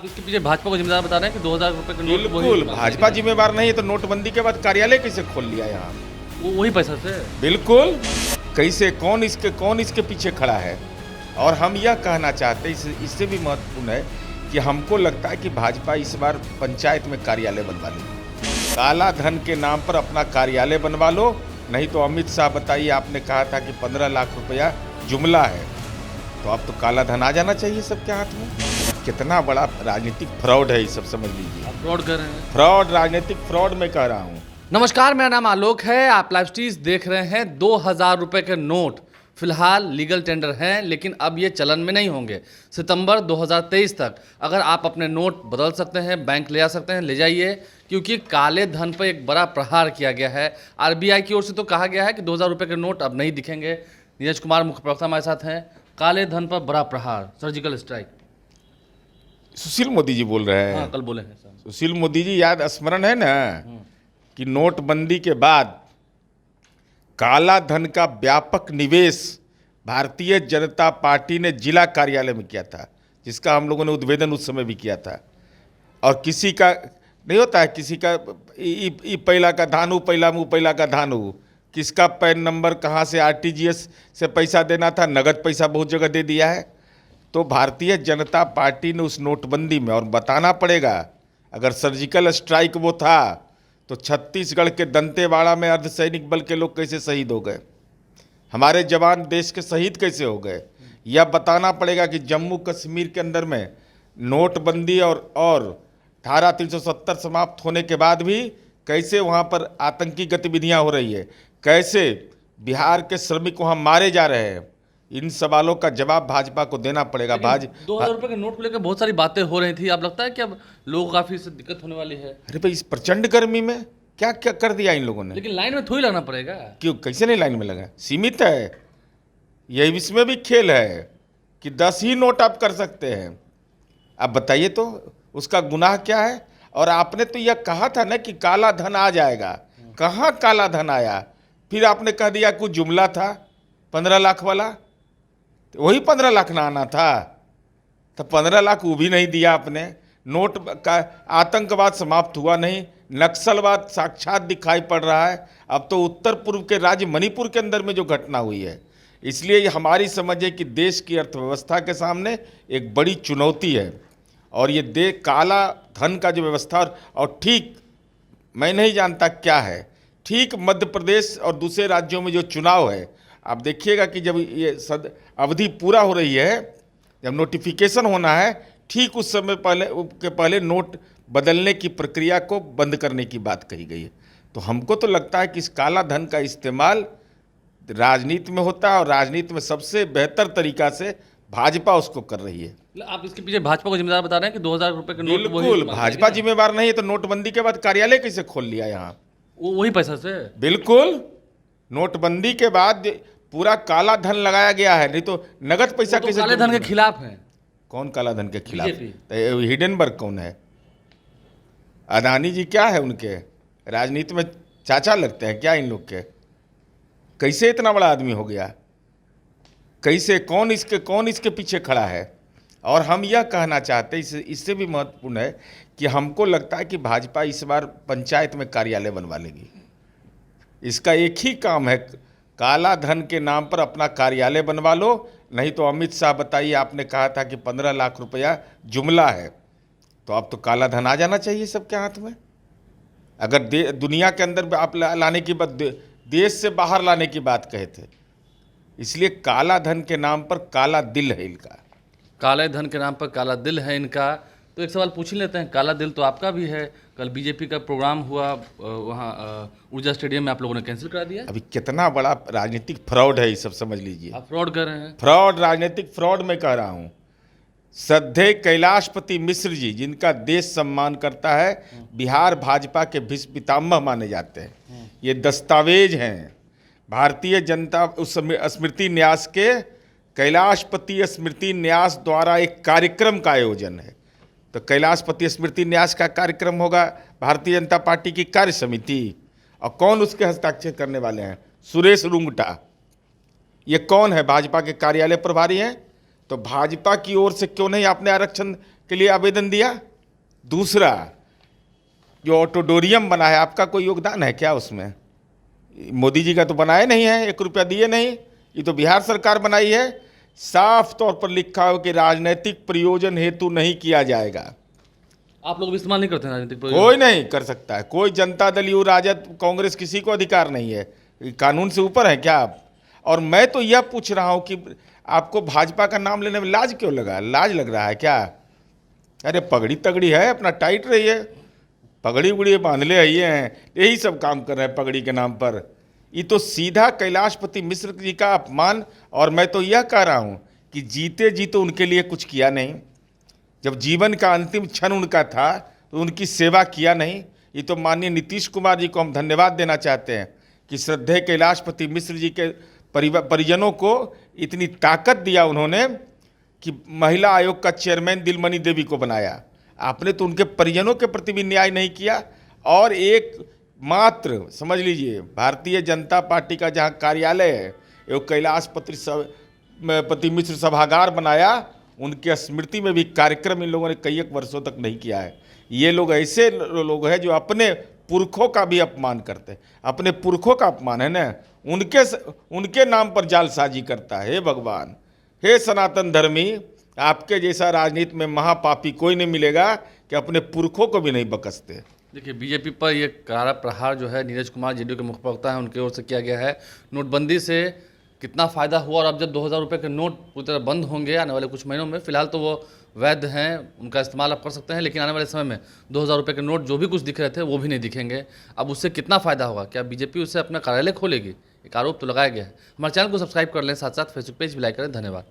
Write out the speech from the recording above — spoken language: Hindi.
आप इसके पीछे भाजपा को जिम्मेदार बता रहे हैं कि 2000 रुपए का नोट बिल्कुल भाजपा जिम्मेवार नहीं है। तो नोटबंदी के बाद कार्यालय कैसे खोल लिया यहाँ? वही पैसा से। बिल्कुल, कैसे कौन इसके पीछे खड़ा है? और हम यह कहना चाहते हैं, इससे भी महत्वपूर्ण है कि हमको लगता है कि भाजपा इस बार पंचायत में कार्यालय बनवा लेगी। काला धन के नाम पर अपना कार्यालय बनवा लो, नहीं तो अमित शाह बताइए, आपने कहा था कि 15 लाख रुपया जुमला है, तो अब तो काला धन आ जाना चाहिए सबके हाथ में। कितना बड़ा राजनीतिक फ्रॉड है ये सब, समझ लीजिए। आप फ्रॉड कर रहे हैं। फ्रॉड, राजनीतिक फ्रॉड मैं कह रहा हूँ। नमस्कार, मेरा नाम आलोक है। आप लाइव स्ट्रीज देख रहे हैं। 2000 रुपए के नोट फिलहाल लीगल टेंडर हैं, लेकिन अब ये चलन में नहीं होंगे। सितंबर 2023 तक अगर आप अपने नोट बदल सकते हैं, बैंक ले जा सकते हैं, ले जाइए, क्योंकि काले धन पर एक बड़ा प्रहार किया गया है। आरबीआई की ओर से तो कहा गया है कि 2000 रुपए के नोट अब नहीं दिखेंगे। नीरज कुमार मुख्य प्रवक्ता हमारे साथ हैं। काले धन पर बड़ा प्रहार, सर्जिकल स्ट्राइक। सुशील मोदी जी बोल रहे हैं। हाँ, कल बोले हैं सर। सुशील मोदी जी, याद स्मरण है ना कि नोटबंदी के बाद काला धन का व्यापक निवेश भारतीय जनता पार्टी ने जिला कार्यालय में किया था, जिसका हम लोगों ने उद्भेदन उस समय भी किया था। और किसी का नहीं होता है, किसी का ई पैला का धानु, पैला मुँह पैला का धानु, किसका पैन नंबर कहाँ से आरटीजीएस से पैसा देना था, नगद पैसा बहुत जगह दे दिया है। तो भारतीय जनता पार्टी ने उस नोटबंदी में, और बताना पड़ेगा, अगर सर्जिकल स्ट्राइक वो था तो छत्तीसगढ़ के दंतेवाड़ा में अर्धसैनिक बल के लोग कैसे शहीद हो गए, हमारे जवान देश के शहीद कैसे हो गए। यह बताना पड़ेगा कि जम्मू कश्मीर के अंदर में नोटबंदी और धारा 370 समाप्त होने के बाद भी कैसे वहाँ पर आतंकी गतिविधियाँ हो रही है, कैसे बिहार के श्रमिक वहाँ मारे जा रहे हैं। इन सवालों का जवाब भाजपा को देना पड़ेगा। 2000 रुपए के नोट को लेकर बहुत सारी बातें हो रही थी। अब लगता है कि अब लोगों को काफी इससे दिक्कत होने वाली है। अरे भाई, इस प्रचंड गर्मी में क्या क्या कर दिया इन लोगों ने। लेकिन लाइन में थोड़ी लगना पड़ेगा। क्यों, कैसे नहीं लाइन में लगा? सीमित है, यही इसमें भी खेल है कि 10 ही नोट आप कर सकते हैं। अब बताइए तो उसका गुनाह क्या है? और आपने तो यह कहा था ना कि काला धन आ जाएगा, कहाँ काला धन आया? फिर आपने कह दिया कुछ जुमला था 15 लाख वाला, तो वही 15 लाख ना आना था, तो 15 लाख वो भी नहीं दिया आपने। नोट का आतंकवाद समाप्त हुआ नहीं, नक्सलवाद साक्षात दिखाई पड़ रहा है। अब तो उत्तर पूर्व के राज्य मणिपुर के अंदर में जो घटना हुई है, इसलिए ये हमारी समझ है कि देश की अर्थव्यवस्था के सामने एक बड़ी चुनौती है। और ये काला धन का जो व्यवस्था, और ठीक मैं नहीं जानता क्या है, ठीक मध्य प्रदेश और दूसरे राज्यों में जो चुनाव है, आप देखिएगा कि जब ये अवधि पूरा हो रही है, जब नोटिफिकेशन होना है, ठीक उस समय पहले नोट बदलने की प्रक्रिया को बंद करने की बात कही गई है। तो हमको तो लगता है कि इस काला धन का इस्तेमाल राजनीति में होता है, और राजनीति में सबसे बेहतर तरीका से भाजपा उसको कर रही है। आप इसके पीछे भाजपा को जिम्मेदार बता रहे हैं कि 2000 रुपए के नोट बिल्कुल भाजपा जिम्मेवार नहीं है। तो नोटबंदी के बाद कार्यालय कैसे खोल लिया यहाँ? वही पैसा से। बिल्कुल, नोटबंदी के बाद पूरा काला धन लगाया गया है, नहीं तो नगद पैसा तो कैसे? काले धन के खिलाफ है। कौन काला धन के खिलाफ? बीजेपी। हिडेनबर्ग कौन है? अदानी जी क्या है उनके? राजनीति में चाचा लगते हैं क्या इन लोग के? कैसे इतना बड़ा आदमी हो गया? कैसे कौन इसके पीछे खड़ा है? और हम यह कहना चाहते हैं, इससे भी महत्वपूर्ण है कि हमको लगता है कि भाजपा इस बार पंचायत में कार्यालय बनवा लेगी। इसका एक ही काम है, काला धन के नाम पर अपना कार्यालय बनवा लो, नहीं तो अमित शाह बताइए, आपने कहा था कि 15 लाख रुपया जुमला है, तो अब तो काला धन आ जाना चाहिए सबके हाथ में। अगर दुनिया के अंदर आप लाने की बात, देश से बाहर लाने की बात कहे थे, इसलिए काला धन के नाम पर काला दिल है इनका। काले धन के नाम पर काला दिल है इनका। तो एक सवाल पूछ ही लेते हैं, काला दिल तो आपका भी है। कल बीजेपी का प्रोग्राम हुआ वहाँ ऊर्जा स्टेडियम में, आप लोगों ने कैंसिल करा दिया। अभी कितना बड़ा राजनीतिक फ्रॉड है ये सब, समझ लीजिए। आप फ्रॉड कर रहे हैं। फ्रॉड, राजनीतिक फ्रॉड मैं कह रहा हूँ। श्रद्धेय कैलाशपति मिश्र जी, जिनका देश सम्मान करता है, बिहार भाजपा के भीष्म पितामह माने जाते हैं। ये दस्तावेज हैं भारतीय जनता स्मृति न्यास के। कैलाशपति स्मृति न्यास द्वारा एक कार्यक्रम का आयोजन है। तो कैलाशपति स्मृति न्यास का कार्यक्रम होगा भारतीय जनता पार्टी की कार्य समिति, और कौन उसके हस्ताक्षर करने वाले हैं? सुरेश रुंगटा। ये कौन है? भाजपा के कार्यालय प्रभारी हैं। तो भाजपा की ओर से क्यों नहीं आपने आरक्षण के लिए आवेदन दिया? दूसरा, जो ऑटोडोरियम बना है, आपका कोई योगदान है क्या उसमें? मोदी जी का तो बनाया नहीं है, 1 रुपया दिए नहीं। ये तो बिहार सरकार बनाई है। साफ तौर पर लिखा हो कि राजनीतिक प्रयोजन हेतु नहीं किया जाएगा। आप लोग भी इस्तेमाल नहीं करते हैं राजनीतिक प्रयोजन? कोई नहीं कर सकता है, कोई जनता दल, यू राजद, कांग्रेस, किसी को अधिकार नहीं है। ये कानून से ऊपर है क्या आप? और मैं तो यह पूछ रहा हूं कि आपको भाजपा का नाम लेने में लाज क्यों लगा? लाज लग रहा है क्या? अरे पगड़ी तगड़ी है, अपना टाइट रहिए, पगड़ी उगड़ी बांध ले आइए हैं, यही सब काम कर रहे हैं पगड़ी के नाम पर। ये तो सीधा कैलाशपति मिश्र जी का अपमान। और मैं तो यह कह रहा हूं कि जीते जी तो उनके लिए कुछ किया नहीं, जब जीवन का अंतिम क्षण उनका था तो उनकी सेवा किया नहीं। ये तो माननीय नीतीश कुमार जी को हम धन्यवाद देना चाहते हैं कि श्रद्धेय कैलाशपति मिश्र जी के परिजनों को इतनी ताकत दिया उन्होंने कि महिला आयोग का चेयरमैन दिलमणि देवी को बनाया। आपने तो उनके परिजनों के प्रति भी न्याय नहीं किया। और एक मात्र समझ लीजिए, भारतीय जनता पार्टी का जहाँ कार्यालय है, वो कैलाशपति मिश्र सभागार बनाया, उनके स्मृति में भी कार्यक्रम इन लोगों ने कई एक वर्षों तक नहीं किया है। ये लोग ऐसे लोग हैं जो अपने पुरखों का भी अपमान करते हैं। अपने पुरखों का अपमान है ना, उनके नाम पर जालसाजी करता है। हे भगवान, हे सनातन धर्मी, आपके जैसा राजनीति में महापापी कोई नहीं मिलेगा कि अपने पुरखों को भी नहीं बकसते। देखिए, बीजेपी पर ये करारा प्रहार जो है नीरज कुमार जेडीयू के मुख्य प्रवक्ता हैं उनकी ओर से किया गया है। नोटबंदी से कितना फ़ायदा हुआ, और अब जब 2000 रुपये के नोट पूरी तरह बंद होंगे आने वाले कुछ महीनों में, फिलहाल तो वो वैध हैं, उनका इस्तेमाल आप कर सकते हैं, लेकिन आने वाले समय में 2000 रुपये के नोट जो भी कुछ दिख रहे थे वो भी नहीं दिखेंगे। अब उससे कितना फ़ायदा होगा? क्या बीजेपी उससे अपना कार्यालय खोलेगी? एक आरोप तो लगाया गया है। हमारे चैनल को सब्सक्राइब कर लें, साथ साथ फेसबुक पेज भी लाइक करें। धन्यवाद।